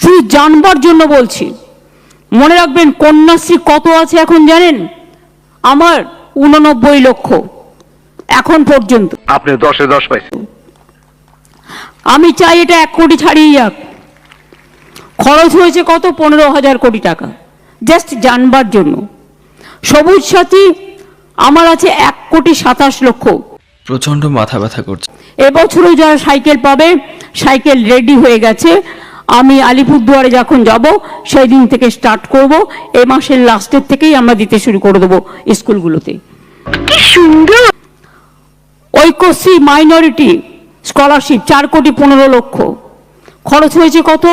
শুধু জানবার জন্য বলছি। মনে রাখবেন কন্যাশ্রী কত আছে এখন জানেন? আমার 89 লক্ষ এখন পর্যন্ত। আপনি 10-এ 10 পাইছেন। আমি চাই এটা 1 কোটি ছাড়িয়ে যাক। খরচ হয়েছে কত? 15,000 কোটি টাকা জাস্ট জানবার জন্য। সবুজ সাথী আমার আছে 1,27 লক্ষ। প্রচন্ড মাথা ব্যথা করছে। এবছরও যারা সাইকেল পাবে, সাইকেল রেডি হয়ে গেছে। আমি আলিপুরদুয়ারে যখন যাব সেই দিন থেকে স্টার্ট করব। এই মাসের লাস্টের থেকেই আমরা দিতে শুরু করে দেবো স্কুলগুলোতে। কি সুন্দর! ঐক্যশ্রী মাইনরিটি স্কলারশিপ 4,15 লক্ষ। খরচ হয়েছে কত?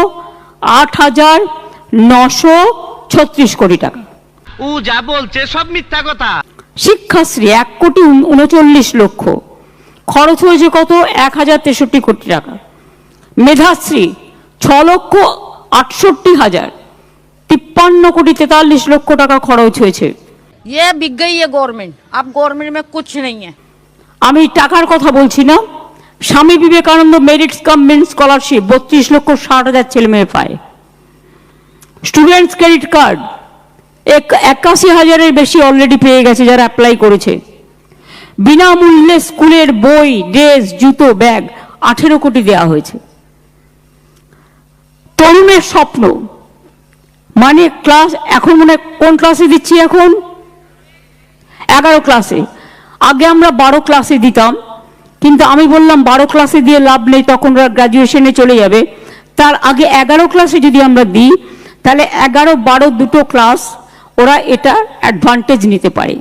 8,936 কোটি টাকা। ও যা বলছে সব মিথ্যা কথা। শিক্ষাশ্রী 1,39 লক্ষ। খরচ হয়েছে কত? 1,063 কোটি টাকা। মেধাশ্রী 6,68,000। 53,43 লক্ষ টাকা খরচ হয়েছে। ये बिक गई है गवर्नमेंट, अब गवर्नमेंट में कुछ नहीं है। আমি টাকার কথা বলছি না। Swami Vivekananda merit cum merit scholarship 32,60,000 ছেলে মেয়ে পায়। স্টুডেন্টস ক্রেডিট কার্ড 81,000-এর বেশি অলরেডি পেয়ে গেছে যারা অ্যাপ্লাই করেছে। বিনামূল্যে স্কুলের বই, ড্রেস, জুতো, ব্যাগ 18 কোটি দেওয়া হয়েছে। তরুণের স্বপ্ন মানে ক্লাস এখন মনে কোন ক্লাসে দিচ্ছি? এখন 11 ক্লাসে। আগে আমরা 12 ক্লাসে দিতাম, কিন্তু আমি বললাম 12 ক্লাসে দিয়ে লাভ নেই, তখন ওরা গ্র্যাজুয়েশনে চলে যাবে। তার আগে 11 ক্লাসে যদি আমরা দিই তাহলে 11-12 দুটো ক্লাস ওরা এটা অ্যাডভান্টেজ নিতে পারে।